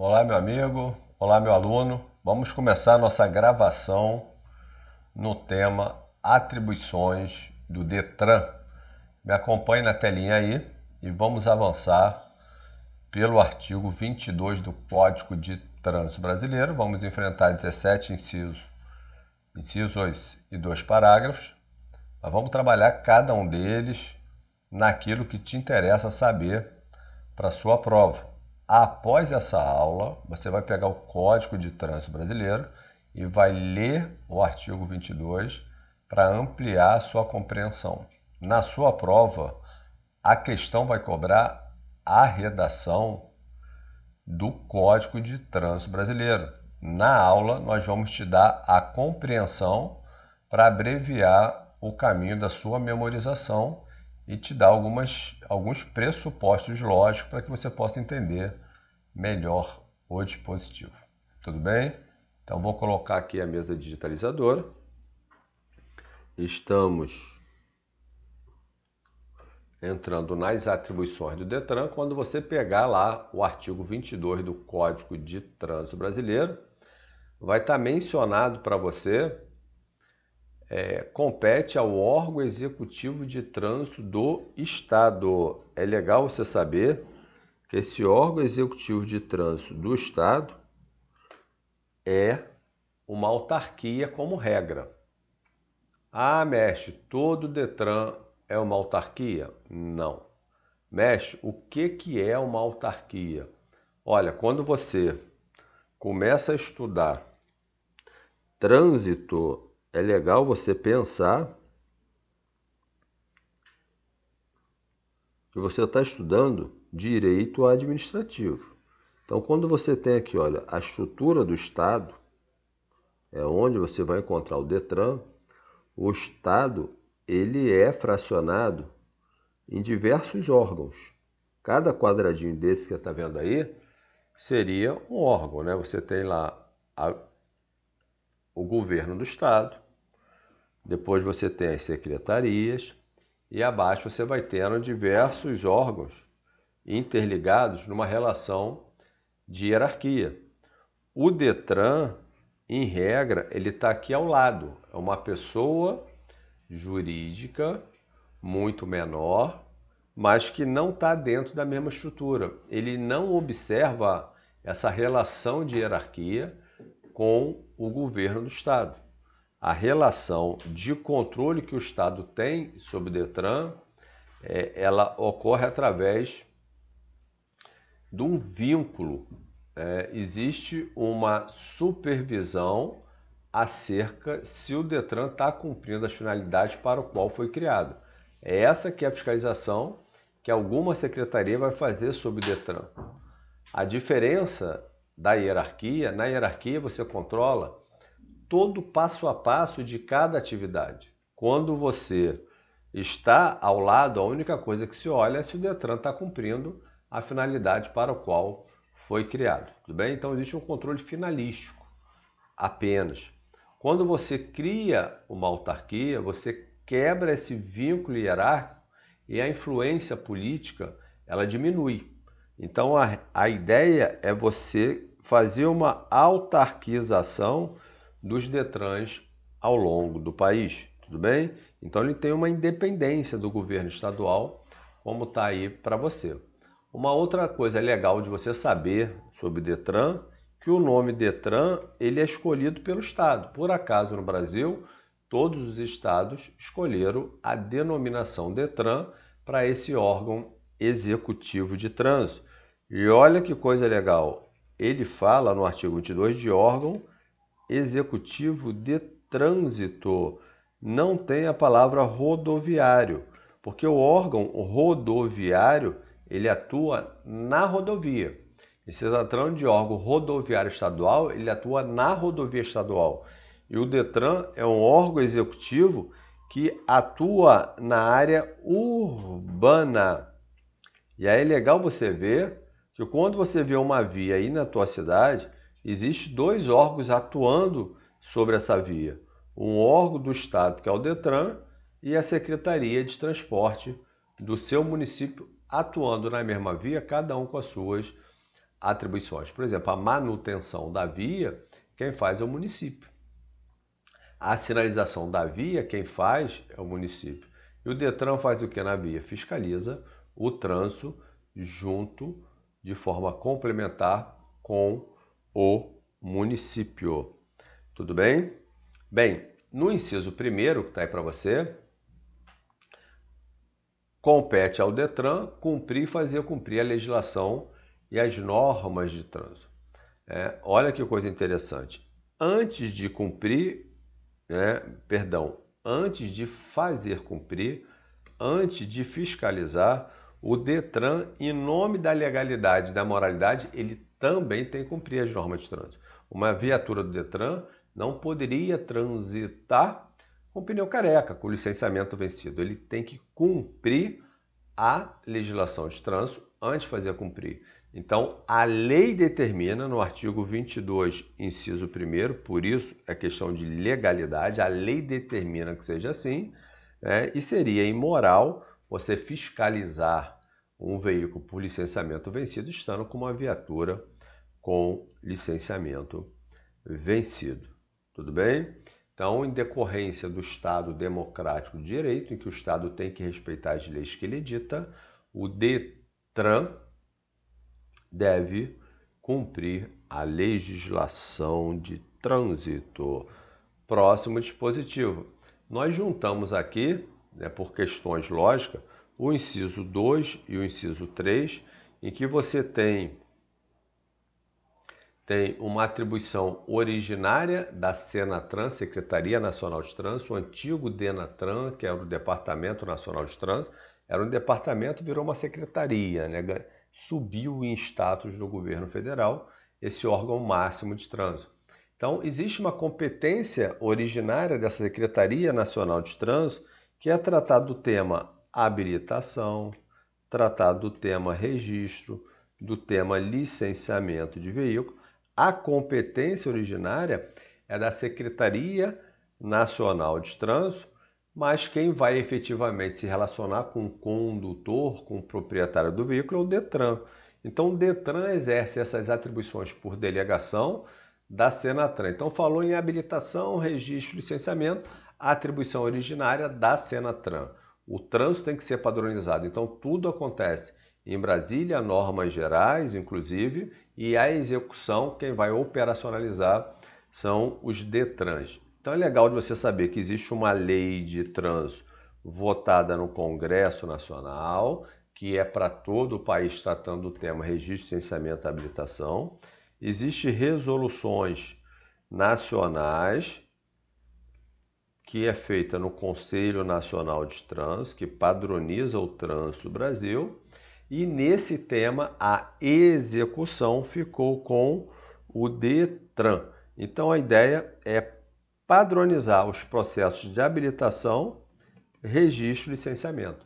Olá, meu amigo. Olá, meu aluno. Vamos começar nossa gravação no tema Atribuições do Detran. Me acompanhe na telinha aí e vamos avançar pelo artigo 22 do Código de Trânsito Brasileiro. Vamos enfrentar 17 incisos e 2 parágrafos. Mas vamos trabalhar cada um deles naquilo que te interessa saber para a sua prova. Após essa aula, você vai pegar o Código de Trânsito Brasileiro e vai ler o artigo 22 para ampliar a sua compreensão. Na sua prova, a questão vai cobrar a redação do Código de Trânsito Brasileiro. Na aula, nós vamos te dar a compreensão para abreviar o caminho da sua memorização e te dar alguns pressupostos lógicos para que você possa entender melhor o dispositivo. Tudo bem? Então vou colocar aqui a mesa digitalizadora. Estamos entrando nas atribuições do Detran. Quando você pegar lá o artigo 22 do Código de Trânsito Brasileiro, vai estar mencionado para você compete ao órgão executivo de trânsito do Estado. É legal você saber que esse órgão executivo de trânsito do Estado é uma autarquia como regra. Ah, mestre, todo Detran é uma autarquia? Não. Mestre, o que é uma autarquia? Olha, quando você começa a estudar trânsito, é legal você pensar que você está estudando direito administrativo. Então, quando você tem aqui, olha, a estrutura do Estado, é onde você vai encontrar o Detran. O Estado, ele é fracionado em diversos órgãos. Cada quadradinho desse que você está vendo aí seria um órgão, né? Você tem lá o governo do Estado, depois você tem as secretarias e abaixo você vai tendo diversos órgãos interligados numa relação de hierarquia. O Detran, em regra, ele está aqui ao lado. É uma pessoa jurídica muito menor, mas que não está dentro da mesma estrutura. Ele não observa essa relação de hierarquia com o governo do Estado. A relação de controle que o Estado tem sobre o Detran, ela ocorre através de um vínculo. Existe uma supervisão acerca se o Detran está cumprindo as finalidades para o qual foi criado. É essa que é a fiscalização que alguma secretaria vai fazer sobre o Detran. A diferença da hierarquia, na hierarquia você controla todo passo a passo de cada atividade. Quando você está ao lado, a única coisa que se olha é se o Detran está cumprindo a finalidade para a qual foi criado. Tudo bem? Então existe um controle finalístico apenas. Quando você cria uma autarquia, você quebra esse vínculo hierárquico e a influência política ela diminui. Então a ideia é você fazer uma autarquização dos Detrans ao longo do país, tudo bem? Então ele tem uma independência do governo estadual, como está aí para você. Uma outra coisa legal de você saber sobre Detran, que o nome Detran ele é escolhido pelo Estado. Por acaso no Brasil, todos os estados escolheram a denominação Detran para esse órgão executivo de trânsito. E olha que coisa legal, ele fala no artigo 22 de órgão executivo de trânsito. Não tem a palavra rodoviário, porque o órgão rodoviário ele atua na rodovia. E se está tratando de órgão rodoviário estadual, ele atua na rodovia estadual. E o Detran é um órgão executivo que atua na área urbana. E aí é legal você ver que quando você vê uma via aí na tua cidade, existem dois órgãos atuando sobre essa via. Um órgão do Estado, que é o Detran, e a Secretaria de Transporte do seu município atuando na mesma via, cada um com as suas atribuições. Por exemplo, a manutenção da via, quem faz é o município. A sinalização da via, quem faz é o município. E o Detran faz o que na via? Fiscaliza o trânsito junto, de forma complementar, com o município. Tudo bem? Bem, no inciso 1º, que está aí para você, compete ao Detran cumprir e fazer cumprir a legislação e as normas de trânsito. Olha que coisa interessante. Antes de cumprir, antes de fazer cumprir, antes de fiscalizar, o Detran, em nome da legalidade e da moralidade, ele também tem que cumprir as normas de trânsito. Uma viatura do Detran não poderia transitar com pneu careca, com licenciamento vencido. Ele tem que cumprir a legislação de trânsito antes de fazer cumprir. Então, a lei determina, no artigo 22, inciso 1º, por isso é questão de legalidade, a lei determina que seja assim, e seria imoral você fiscalizar um veículo por licenciamento vencido estando com uma viatura com licenciamento vencido. Tudo bem? Então, em decorrência do Estado democrático de direito, em que o Estado tem que respeitar as leis que ele edita, o Detran deve cumprir a legislação de trânsito. Próximo dispositivo. Nós juntamos aqui, por questões lógicas, o inciso 2 e o inciso 3, em que você tem uma atribuição originária da Senatran, Secretaria Nacional de Trânsito, o antigo Denatran, que era o Departamento Nacional de Trânsito, era um departamento, virou uma secretaria, subiu em status do governo federal, esse órgão máximo de trânsito. Então, existe uma competência originária dessa Secretaria Nacional de Trânsito, que é tratar do tema habilitação, tratar do tema registro, do tema licenciamento de veículo. A competência originária é da Secretaria Nacional de Trânsito, mas quem vai efetivamente se relacionar com o condutor, com o proprietário do veículo é o Detran. Então, o Detran exerce essas atribuições por delegação da Senatran. Então, falou em habilitação, registro, licenciamento, a atribuição originária da Senatran. O trânsito tem que ser padronizado. Então, tudo acontece em Brasília, normas gerais, inclusive, e a execução, quem vai operacionalizar, são os Detrans. Então, é legal de você saber que existe uma lei de trânsito votada no Congresso Nacional, que é para todo o país tratando do tema registro, licenciamento e habilitação. Existem resoluções nacionais, que é feita no Conselho Nacional de Trânsito, que padroniza o trânsito do Brasil. E nesse tema, a execução ficou com o Detran. Então, a ideia é padronizar os processos de habilitação, registro e licenciamento.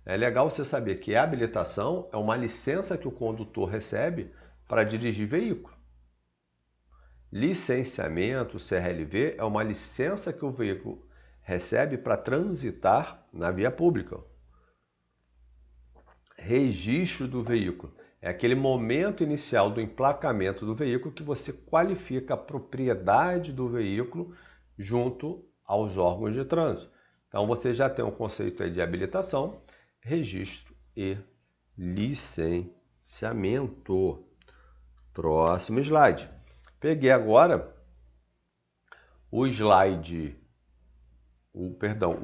É legal você saber que a habilitação é uma licença que o condutor recebe para dirigir veículo. Licenciamento, CRLV, é uma licença que o veículo recebe para transitar na via pública. Registro do veículo é aquele momento inicial do emplacamento do veículo que você qualifica a propriedade do veículo junto aos órgãos de trânsito. Então você já tem um conceito aí de habilitação, registro e licenciamento. Próximo slide. Peguei agora o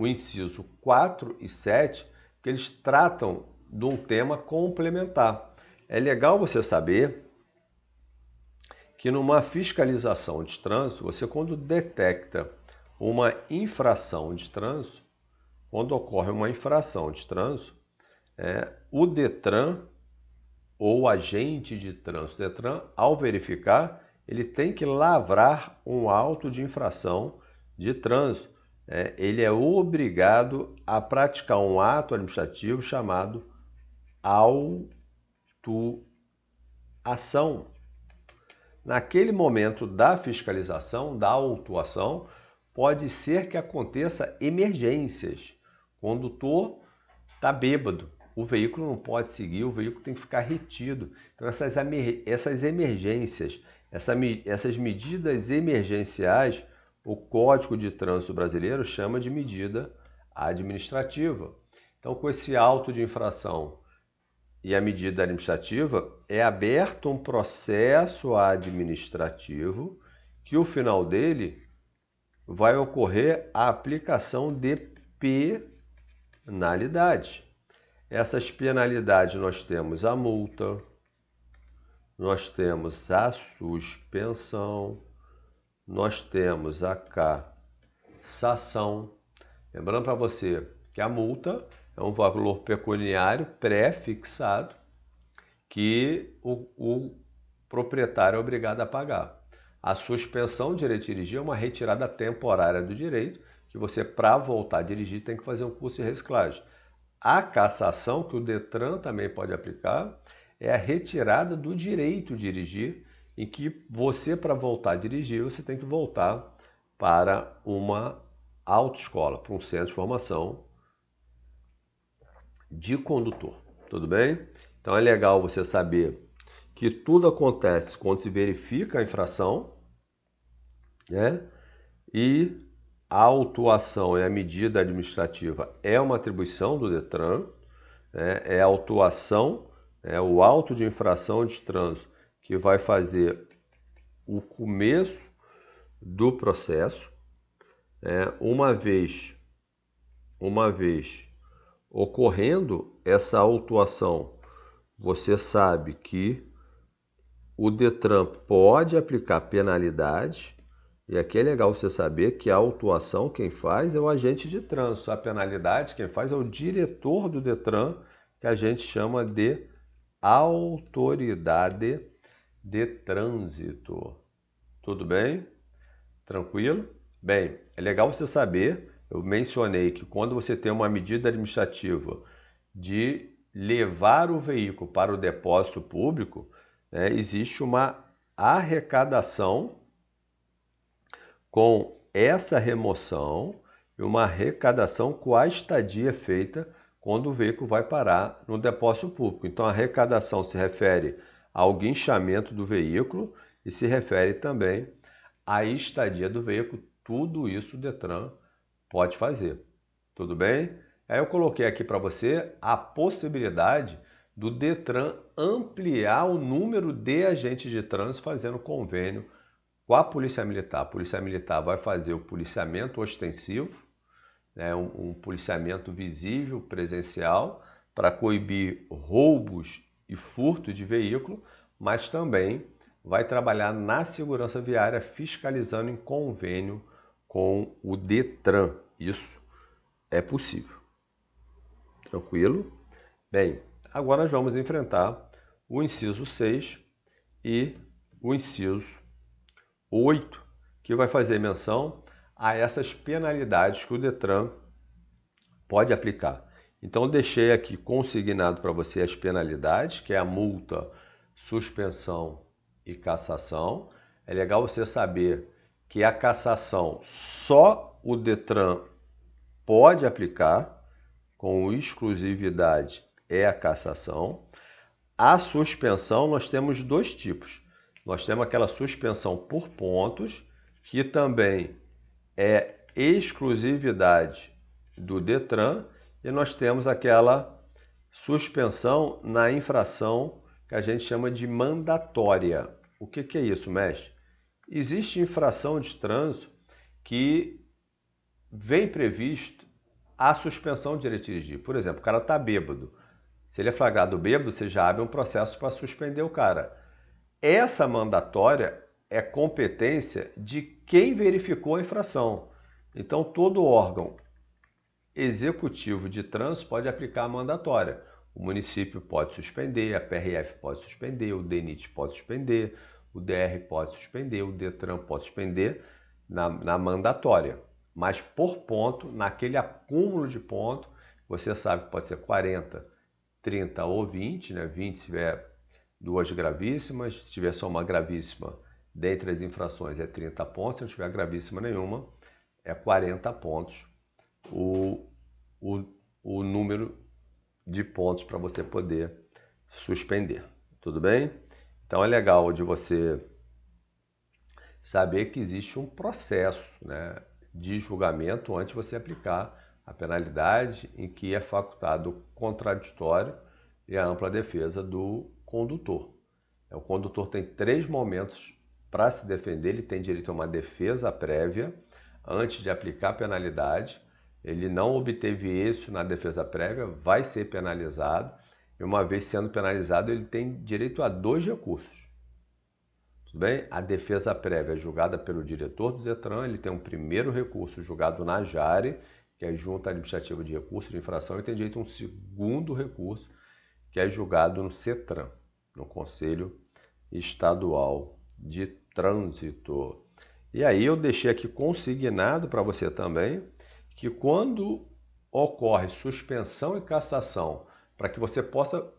inciso 4 e 7, que eles tratam de um tema complementar. É legal você saber que numa fiscalização de trânsito, você quando detecta uma infração de trânsito, quando ocorre uma infração de trânsito, o Detran ou o agente de trânsito Detran, ao verificar, ele tem que lavrar um auto de infração de trânsito. Ele é obrigado a praticar um ato administrativo chamado autuação. Naquele momento da fiscalização, da autuação, pode ser que aconteça emergências. O condutor está bêbado, o veículo não pode seguir, o veículo tem que ficar retido. Então essas emergências, essas medidas emergenciais, o Código de Trânsito Brasileiro chama de medida administrativa. Então, com esse auto de infração e a medida administrativa, é aberto um processo administrativo que o final dele vai ocorrer a aplicação de penalidades. Essas penalidades nós temos a multa, nós temos a suspensão, nós temos a cassação. Lembrando para você que a multa é um valor pecuniário pré-fixado que o proprietário é obrigado a pagar. A suspensão de direito de dirigir é uma retirada temporária do direito, que você, para voltar a dirigir, tem que fazer um curso de reciclagem. A cassação, que o Detran também pode aplicar, é a retirada do direito de dirigir, em que você, para voltar a dirigir, você tem que voltar para uma autoescola, para um centro de formação de condutor. Tudo bem? Então é legal você saber que tudo acontece quando se verifica a infração, né? E a autuação e a medida administrativa é uma atribuição do Detran, né? É a autuação, o auto de infração de trânsito que vai fazer o começo do processo. Uma vez ocorrendo essa autuação, você sabe que o Detran pode aplicar penalidade. E aqui é legal você saber que a autuação quem faz é o agente de trânsito. A penalidade quem faz é o diretor do Detran, que a gente chama de autoridade de trânsito. Tudo bem? Tranquilo? Bem, é legal você saber, eu mencionei que quando você tem uma medida administrativa de levar o veículo para o depósito público, existe uma arrecadação com essa remoção e uma arrecadação com a estadia feita quando o veículo vai parar no depósito público. Então, a arrecadação se refere ao guinchamento do veículo e se refere também à estadia do veículo. Tudo isso o Detran pode fazer. Tudo bem? Aí eu coloquei aqui para você a possibilidade do Detran ampliar o número de agentes de trânsito fazendo convênio com a Polícia Militar. A Polícia Militar vai fazer o policiamento ostensivo, um policiamento visível, presencial, para coibir roubos e furto de veículo, mas também vai trabalhar na segurança viária, fiscalizando em convênio com o Detran. Isso é possível. Tranquilo? Bem, agora nós vamos enfrentar o inciso 6 e o inciso 8, que vai fazer menção a essas penalidades que o Detran pode aplicar. Então, deixei aqui consignado para você as penalidades, que é a multa, suspensão e cassação. É legal você saber que a cassação só o Detran pode aplicar, com exclusividade é a cassação. A suspensão, nós temos dois tipos. Nós temos aquela suspensão por pontos, que também é exclusividade do Detran, e nós temos aquela suspensão na infração que a gente chama de mandatória. O que é isso, mestre? Existe infração de trânsito que vem previsto a suspensão de direito de dirigir. Por exemplo, o cara está bêbado. Se ele é flagrado bêbado, você já abre um processo para suspender o cara. Essa mandatória é competência de quem verificou a infração. Então, todo órgão executivo de trânsito pode aplicar a mandatória. O município pode suspender, a PRF pode suspender, o DENIT pode suspender, o DR pode suspender, o Detran pode suspender na mandatória. Mas por ponto, naquele acúmulo de ponto, você sabe que pode ser 40, 30 ou 20, 20 se tiver duas gravíssimas, se tiver só uma gravíssima, dentre as infrações é 30 pontos, se não tiver gravíssima nenhuma, é 40 pontos o número de pontos para você poder suspender. Tudo bem? Então é legal de você saber que existe um processo, né, de julgamento antes de você aplicar a penalidade, em que é facultado o contraditório e a ampla defesa do condutor. O condutor tem 3 momentos para se defender, ele tem direito a uma defesa prévia antes de aplicar a penalidade. Ele não obteve êxito na defesa prévia, vai ser penalizado, e uma vez sendo penalizado, ele tem direito a 2 recursos. Tudo bem? A defesa prévia é julgada pelo diretor do Detran, ele tem um primeiro recurso julgado na JARE, que é a Junta Administrativa de Recursos de Infração, e tem direito a um segundo recurso, que é julgado no CETRAN, no Conselho Estadual de Trânsito. E aí eu deixei aqui consignado para você também que quando ocorre suspensão e cassação, para que você possa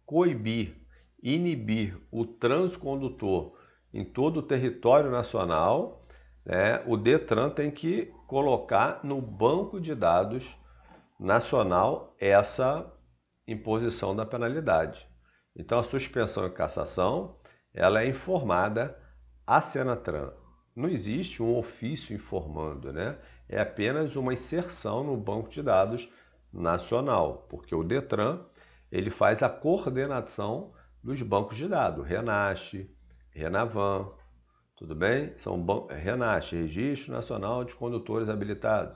coibir, inibir o trânsito condutor em todo o território nacional, né, o Detran tem que colocar no banco de dados nacional essa imposição da penalidade. Então a suspensão e cassação, ela é informada à Senatran. Não existe um ofício informando, né? É apenas uma inserção no banco de dados nacional, porque o Detran ele faz a coordenação dos bancos de dados, RENAST, RENAVAN, tudo bem? São RENAST, Registro Nacional de Condutores Habilitados,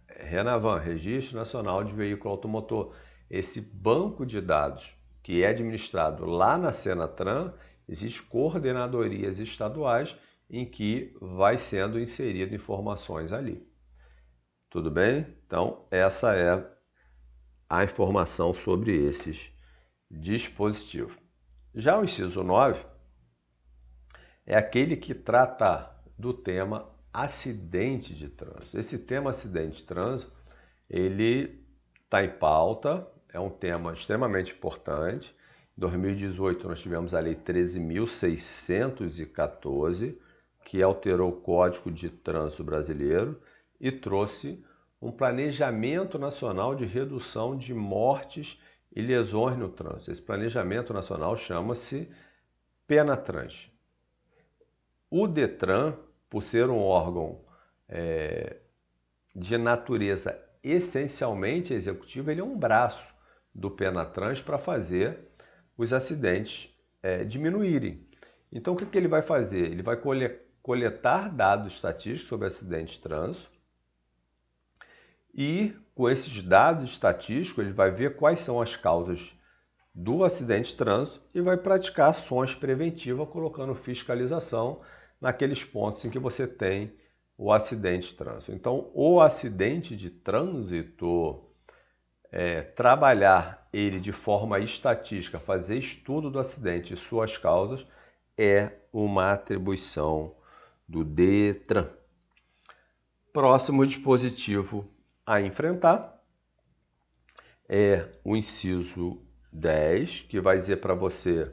RENAVAN, Registro Nacional de Veículo Automotor. Esse banco de dados que é administrado lá na Senatran, existem coordenadorias estaduais em que vai sendo inserido informações ali. Tudo bem? Então, essa é a informação sobre esses dispositivos. Já o inciso 9 é aquele que trata do tema acidente de trânsito. Esse tema acidente de trânsito, ele está em pauta, é um tema extremamente importante. Em 2018 nós tivemos a Lei 13.614, que alterou o Código de Trânsito Brasileiro e trouxe um planejamento nacional de redução de mortes e lesões no trânsito. Esse planejamento nacional chama-se PENATRANS. O Detran, por ser um órgão de natureza essencialmente executiva, ele é um braço do PENATRANS para fazer os acidentes diminuírem. Então o que ele vai fazer? Ele vai coletar dados estatísticos sobre acidentes de trânsito e com esses dados estatísticos ele vai ver quais são as causas do acidente de trânsito e vai praticar ações preventivas colocando fiscalização naqueles pontos em que você tem o acidente de trânsito. Então, o acidente de trânsito, trabalhar ele de forma estatística, fazer estudo do acidente e suas causas, é uma atribuição do Detran. Próximo dispositivo a enfrentar é o inciso 10, que vai dizer para você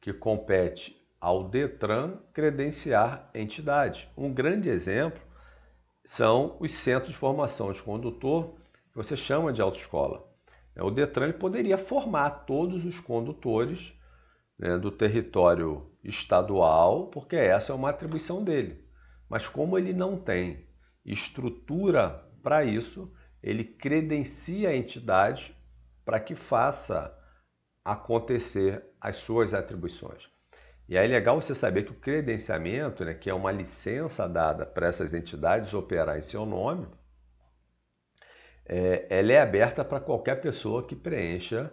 que compete ao Detran credenciar entidade. Um grande exemplo são os centros de formação de condutor, que você chama de autoescola. O Detran ele poderia formar todos os condutores, né, do território estadual, porque essa é uma atribuição dele. Mas como ele não tem estrutura para isso, ele credencia a entidade para que faça acontecer as suas atribuições. E aí é legal você saber que o credenciamento, né, que é uma licença dada para essas entidades operar em seu nome, ela é aberta para qualquer pessoa que preencha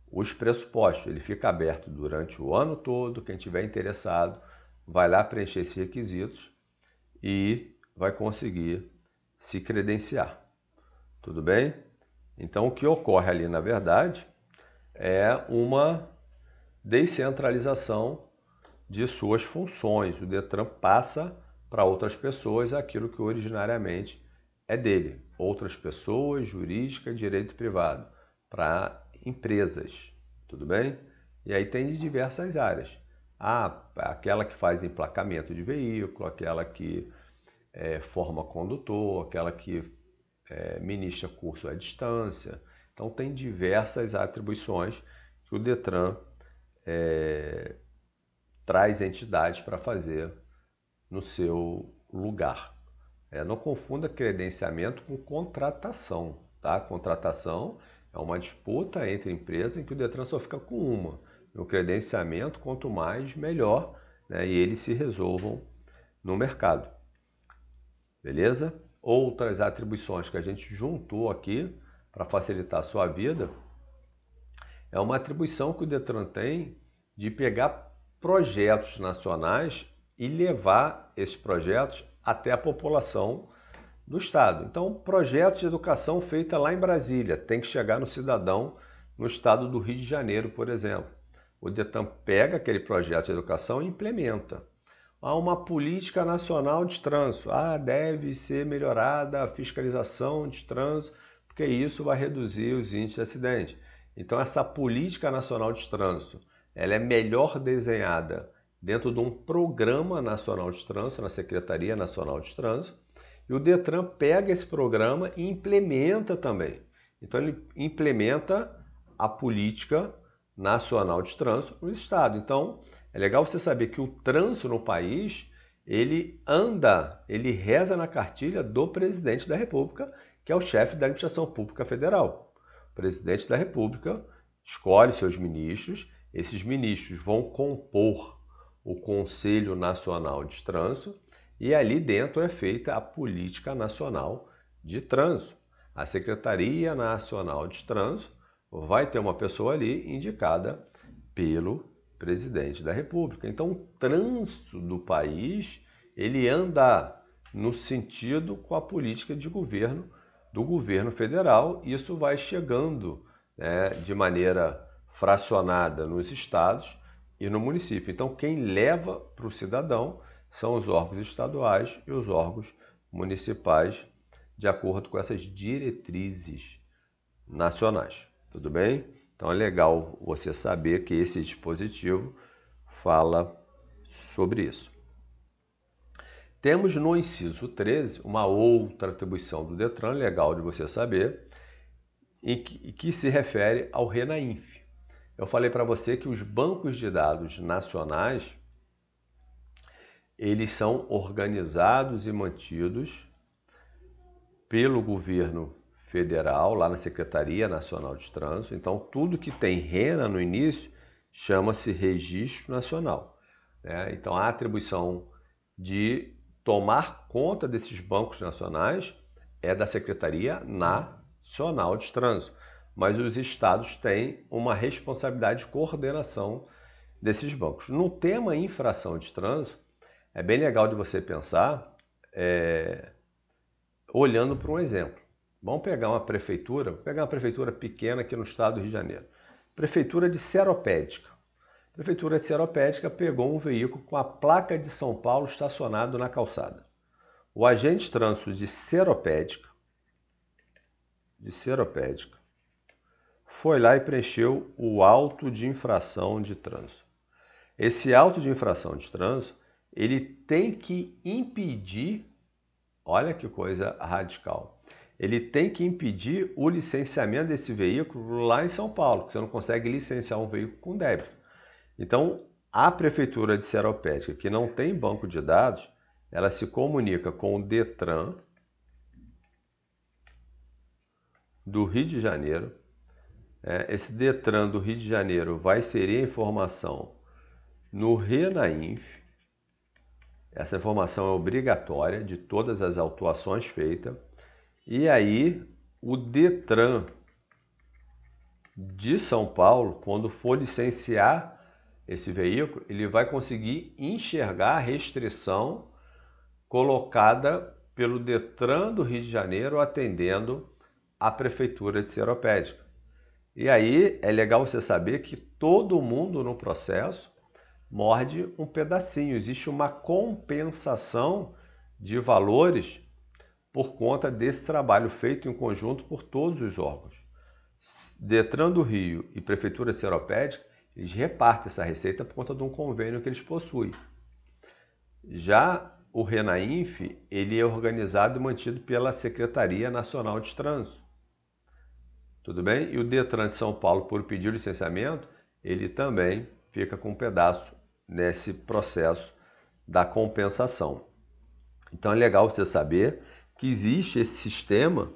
os pressupostos. Ele fica aberto durante o ano todo, quem tiver interessado vai lá preencher esses requisitos e vai conseguir se credenciar. Tudo bem? Então o que ocorre ali, na verdade, é uma descentralização de suas funções. O Detran passa para outras pessoas aquilo que originariamente é dele. Outras pessoas, jurídica, direito privado, para empresas. Tudo bem? E aí tem de diversas áreas. Aquela que faz emplacamento de veículo, aquela que forma condutor, aquela que ministra curso à distância. Então tem diversas atribuições que o Detran traz entidades para fazer no seu lugar. Não confunda credenciamento com contratação, tá? Contratação é uma disputa entre empresas em que o Detran só fica com uma. No credenciamento, quanto mais, melhor, né? E eles se resolvam no mercado. Beleza? Outras atribuições que a gente juntou aqui para facilitar a sua vida é uma atribuição que o Detran tem de pegar projetos nacionais e levar esses projetos até a população do estado. Então, projetos de educação feita lá em Brasília tem que chegar no cidadão no estado do Rio de Janeiro, por exemplo. O Detran pega aquele projeto de educação e implementa. Há uma política nacional de trânsito. Deve ser melhorada a fiscalização de trânsito, porque isso vai reduzir os índices de acidente. Então, essa política nacional de trânsito, ela é melhor desenhada dentro de um programa nacional de trânsito, na Secretaria Nacional de Trânsito, e o Detran pega esse programa e implementa também. Então, ele implementa a política nacional de trânsito no estado. Então, é legal você saber que o trânsito no país, ele reza na cartilha do presidente da República, que é o chefe da Administração Pública Federal. O presidente da República escolhe seus ministros, esses ministros vão compor o Conselho Nacional de Trânsito e ali dentro é feita a Política Nacional de Trânsito. A Secretaria Nacional de Trânsito vai ter uma pessoa ali indicada pelo presidente da República. Então, o trânsito do país, ele anda no sentido com a política de governo do governo federal. Isso vai chegando, né, de maneira fracionada nos estados e no município. Então, quem leva para o cidadão são os órgãos estaduais e os órgãos municipais, de acordo com essas diretrizes nacionais. Tudo bem? Então é legal você saber que esse dispositivo fala sobre isso. Temos no inciso 13 uma outra atribuição do Detran, legal de você saber, que se refere ao RENAINF. Eu falei para você que os bancos de dados nacionais, eles são organizados e mantidos pelo governo federal, lá na Secretaria Nacional de Trânsito. Então, tudo que tem RENA no início chama-se Registro Nacional. Então, a atribuição de tomar conta desses bancos nacionais é da Secretaria Nacional de Trânsito, mas os estados têm uma responsabilidade de coordenação desses bancos. No tema infração de trânsito, é bem legal de você pensar olhando para um exemplo. Vamos pegar uma prefeitura, pequena aqui no estado do Rio de Janeiro. Prefeitura de Seropédica. A Prefeitura de Seropédica pegou um veículo com a placa de São Paulo estacionado na calçada. O agente de trânsito de Seropédica foi lá e preencheu o auto de infração de trânsito. Esse auto de infração de trânsito, ele tem que impedir, olha que coisa radical, ele tem que impedir o licenciamento desse veículo lá em São Paulo, porque você não consegue licenciar um veículo com débito. Então, a Prefeitura de Seropédica, que não tem banco de dados, ela se comunica com o Detran do Rio de Janeiro. Esse Detran do Rio de Janeiro vai inserir a informação no RENAINF. Essa informação é obrigatória de todas as autuações feitas. E aí, o Detran de São Paulo, quando for licenciar esse veículo, ele vai conseguir enxergar a restrição colocada pelo Detran do Rio de Janeiro atendendo a Prefeitura de Seropédica. E aí é legal você saber que todo mundo no processo morde um pedacinho. Existe uma compensação de valores por conta desse trabalho feito em conjunto por todos os órgãos. Detran do Rio e Prefeitura de Seropédica, eles repartem essa receita por conta de um convênio que eles possuem. Já o RENAINF, ele é organizado e mantido pela Secretaria Nacional de Trânsito. Tudo bem? E o Detran de São Paulo, por pedir o licenciamento, ele também fica com um pedaço nesse processo da compensação. Então é legal você saber que existe esse sistema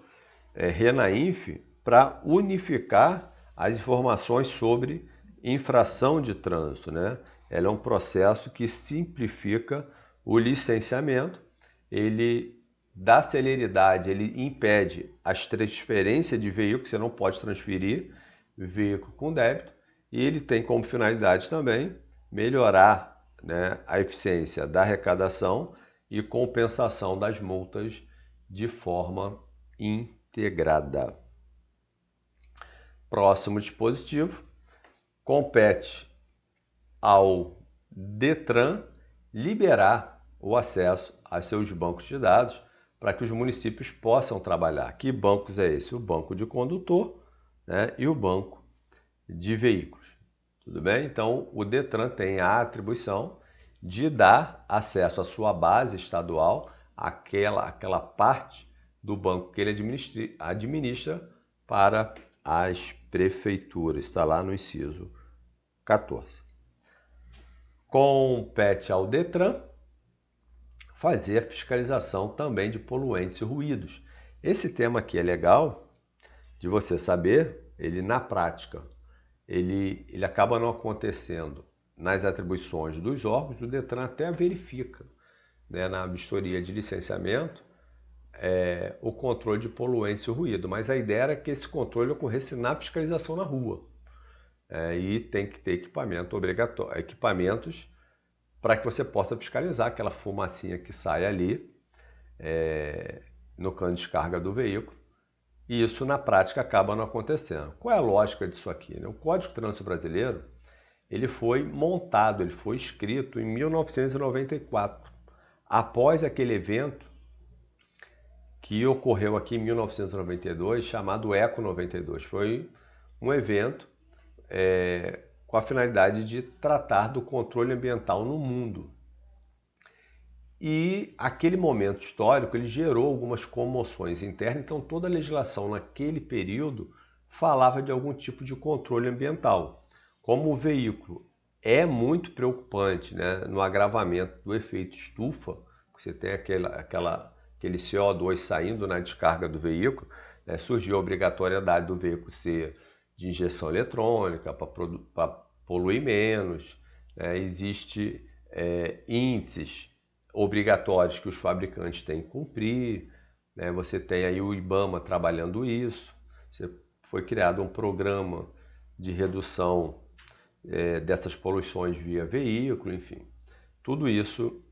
RENAINF para unificar as informações sobre infração de trânsito, né? Ela é um processo que simplifica o licenciamento, ele dá celeridade, ele impede as transferências de veículo, você não pode transferir veículo com débito, e ele tem como finalidade também melhorar, né, a eficiência da arrecadação e compensação das multas de forma integrada. Próximo dispositivo, compete ao Detran liberar o acesso a seus bancos de dados para que os municípios possam trabalhar. Que bancos é esse? O banco de condutor, né, e o banco de veículos. Tudo bem? Então, o Detran tem a atribuição de dar acesso à sua base estadual, aquela parte do banco que ele administra para as prefeituras. Está lá no inciso 14. Compete ao Detran fazer a fiscalização também de poluentes e ruídos. Esse tema aqui é legal de você saber, ele na prática, ele acaba não acontecendo nas atribuições dos órgãos, o Detran até verifica, né, na vistoria de licenciamento, o controle de poluentes e ruído, mas a ideia era que esse controle ocorresse na fiscalização na rua. E tem que ter equipamentos para que você possa fiscalizar aquela fumacinha que sai ali no cano de descarga do veículo. E isso na prática acaba não acontecendo. Qual é a lógica disso aqui, né? O Código de Trânsito Brasileiro ele foi montado, ele foi escrito em 1994, após aquele evento que ocorreu aqui em 1992, chamado Eco 92. Foi um evento com a finalidade de tratar do controle ambiental no mundo. E aquele momento histórico ele gerou algumas comoções internas, então toda a legislação naquele período falava de algum tipo de controle ambiental. Como o veículo é muito preocupante, né, no agravamento do efeito estufa, você tem aquele CO2 saindo na descarga do veículo, né, surgiu a obrigatoriedade do veículo ser de injeção eletrônica para poluir menos, né, existe índices obrigatórios que os fabricantes têm que cumprir, né? Você tem aí o IBAMA trabalhando isso, foi criado um programa de redução dessas poluições via veículo, enfim. Tudo isso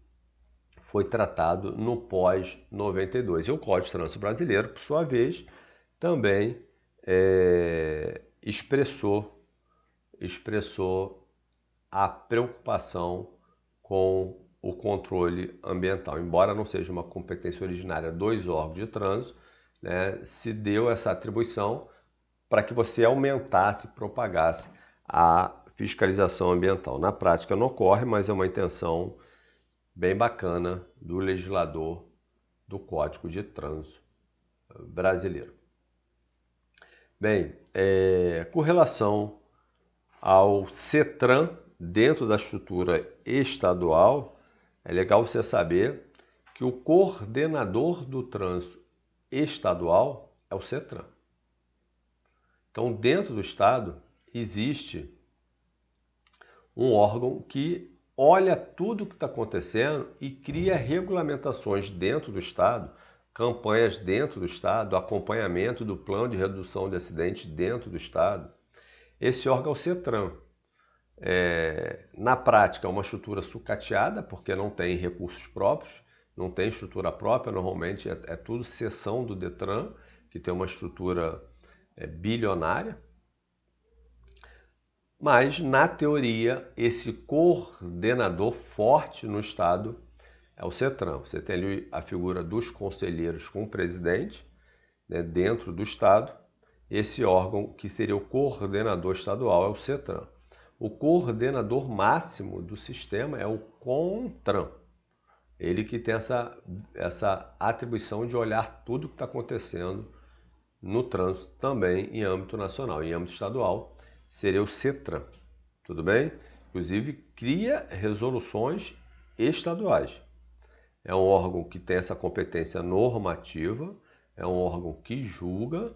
foi tratado no pós-92. E o Código de Trânsito Brasileiro, por sua vez, também expressou a preocupação com o controle ambiental. Embora não seja uma competência originária dos órgãos de trânsito, né, se deu essa atribuição para que você aumentasse, propagasse a fiscalização ambiental. Na prática não ocorre, mas é uma intenção bem bacana do legislador do Código de Trânsito Brasileiro. Bem, com relação ao CETRAN, dentro da estrutura estadual, é legal você saber que o coordenador do trânsito estadual é o CETRAN. Então, dentro do estado, existe um órgão que olha tudo o que está acontecendo e cria regulamentações dentro do estado, campanhas dentro do estado, acompanhamento do plano de redução de acidentes dentro do estado. Esse órgão é o CETRAN. Na prática, é uma estrutura sucateada, porque não tem recursos próprios, não tem estrutura própria, normalmente é tudo seção do Detran, que tem uma estrutura bilionária. Mas, na teoria, esse coordenador forte no estado é o CETRAN. Você tem ali a figura dos conselheiros com o presidente, né, dentro do estado. Esse órgão, que seria o coordenador estadual, é o CETRAN. O coordenador máximo do sistema é o CONTRAN. Ele que tem essa atribuição de olhar tudo que está acontecendo no trânsito também em âmbito nacional. Em âmbito estadual seria o CETRAN, tudo bem? Inclusive cria resoluções estaduais. É um órgão que tem essa competência normativa, é um órgão que julga,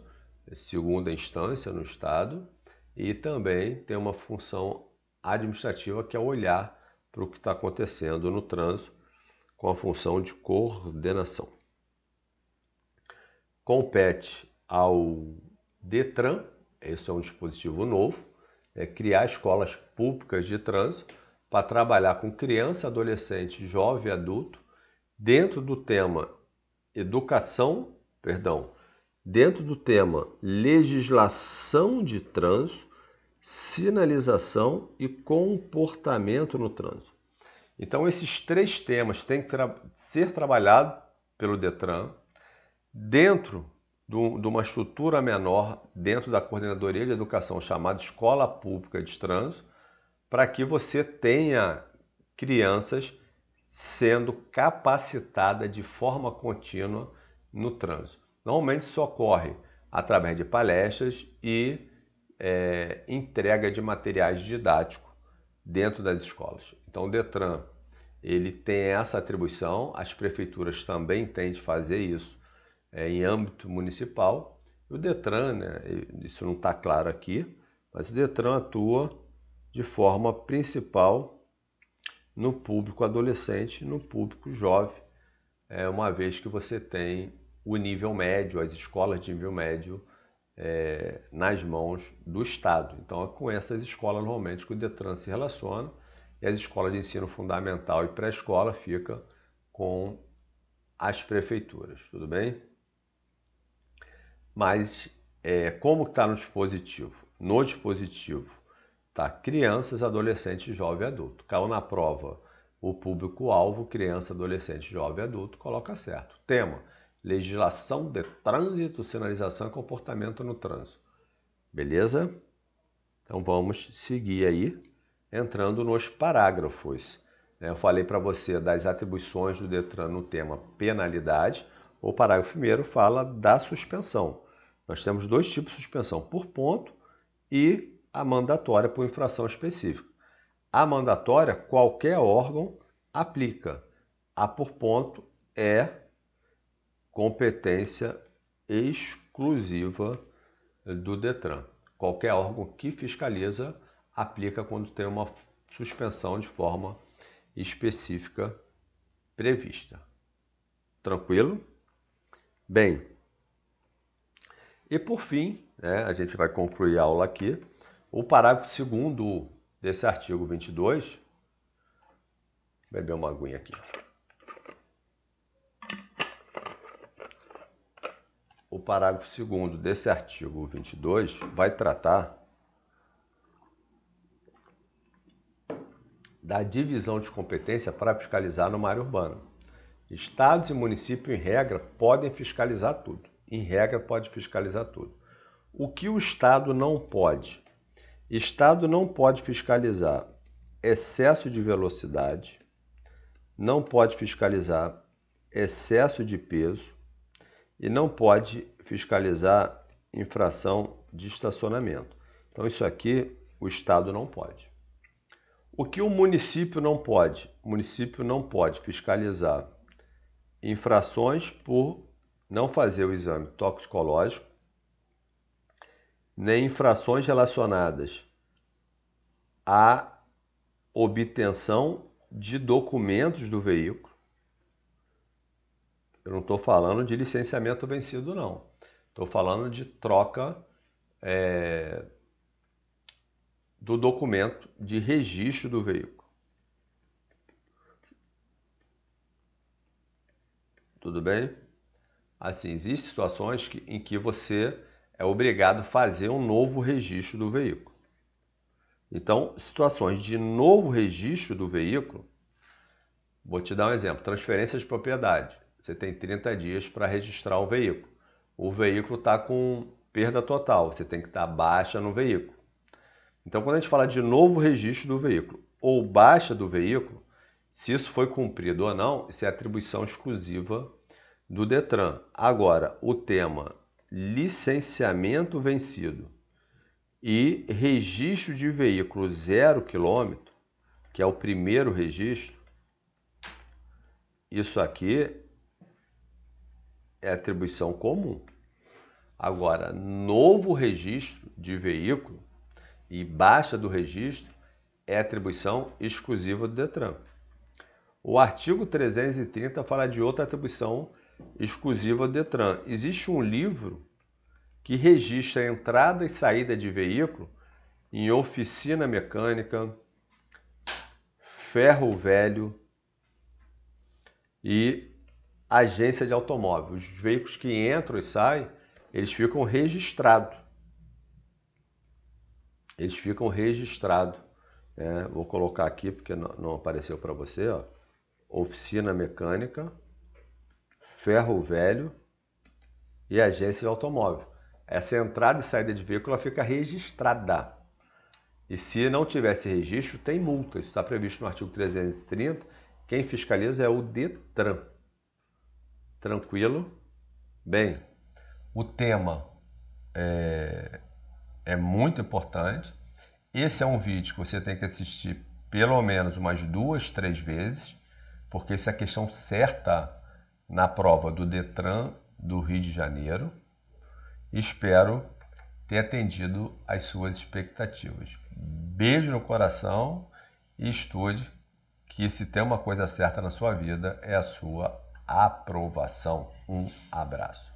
segunda instância no Estado, e também tem uma função administrativa que é olhar para o que está acontecendo no trânsito com a função de coordenação. Compete ao DETRAN, esse é um dispositivo novo, criar escolas públicas de trânsito para trabalhar com criança, adolescente, jovem e adulto dentro do tema dentro do tema legislação de trânsito, sinalização e comportamento no trânsito. Então esses 3 temas têm que ser trabalhados pelo DETRAN dentro de uma estrutura menor, dentro da Coordenadoria de Educação chamada Escola Pública de Trânsito, para que você tenha crianças sendo capacitadas de forma contínua no trânsito. Normalmente isso ocorre através de palestras e entrega de materiais didáticos dentro das escolas. Então o DETRAN ele tem essa atribuição, as prefeituras também têm de fazer isso em âmbito municipal. O DETRAN, isso não está claro aqui, mas o DETRAN atua de forma principal no público adolescente, no público jovem, uma vez que você tem o nível médio, as escolas de nível médio nas mãos do Estado. Então é com essas escolas normalmente que o DETRAN se relaciona e as escolas de ensino fundamental e pré-escola ficam com as prefeituras, tudo bem? Mas como está no dispositivo? No dispositivo está crianças, adolescentes, jovem e adulto. Caiu na prova o público-alvo, criança, adolescente, jovem e adulto, coloca certo. Tema: legislação de trânsito, sinalização e comportamento no trânsito. Beleza? Então vamos seguir aí, entrando nos parágrafos. Eu falei para você das atribuições do DETRAN no tema penalidade. O parágrafo 1º fala da suspensão. Nós temos 2 tipos de suspensão, por ponto e a mandatória por infração específica. A mandatória, qualquer órgão aplica. A por ponto é competência exclusiva do DETRAN. Qualquer órgão que fiscaliza aplica quando tem uma suspensão de forma específica prevista. Tranquilo? Bem, e por fim, a gente vai concluir a aula aqui. O parágrafo 2º desse artigo 22, vou beber uma aguinha aqui. O parágrafo 2º desse artigo 22 vai tratar da divisão de competência para fiscalizar numa área urbana. Estados e municípios, em regra, podem fiscalizar tudo. Em regra, pode fiscalizar tudo. O que o Estado não pode? Estado não pode fiscalizar excesso de velocidade, não pode fiscalizar excesso de peso e não pode fiscalizar infração de estacionamento. Então isso aqui o Estado não pode. O que o município não pode? O município não pode fiscalizar infrações por não fazer o exame toxicológico, nem infrações relacionadas à obtenção de documentos do veículo. Eu não estou falando de licenciamento vencido, não. Estou falando de troca do documento de registro do veículo. Tudo bem? Assim, existem situações em que você é obrigado a fazer um novo registro do veículo. Então, situações de novo registro do veículo, vou te dar um exemplo, transferência de propriedade. Você tem 30 dias para registrar um veículo. O veículo está com perda total, você tem que dar baixa no veículo. Então, quando a gente fala de novo registro do veículo ou baixa do veículo, se isso foi cumprido ou não, isso é atribuição exclusiva do DETRAN. Agora, o tema licenciamento vencido e registro de veículo 0 km, que é o primeiro registro, isso aqui é atribuição comum. Agora, novo registro de veículo e baixa do registro é atribuição exclusiva do Detran. O artigo 330 fala de outra atribuição exclusiva do Detran. Existe um livro que registra a entrada e saída de veículo em oficina mecânica, ferro velho e agência de automóvel. Os veículos que entram e saem, eles ficam registrados. Vou colocar aqui porque não apareceu para você. Ó. Oficina mecânica, ferro velho e agência de automóvel. Essa entrada e saída de veículo ela fica registrada. E se não tivesse registro, tem multa. Isso está previsto no artigo 330. Quem fiscaliza é o Detran. Tranquilo? Bem, o tema é muito importante. Esse é um vídeo que você tem que assistir pelo menos umas 2, 3 vezes, porque isso é a questão certa na prova do Detran do Rio de Janeiro. Espero ter atendido às suas expectativas. Beijo no coração e estude, que se tem uma coisa certa na sua vida é a sua aprovação. Um abraço.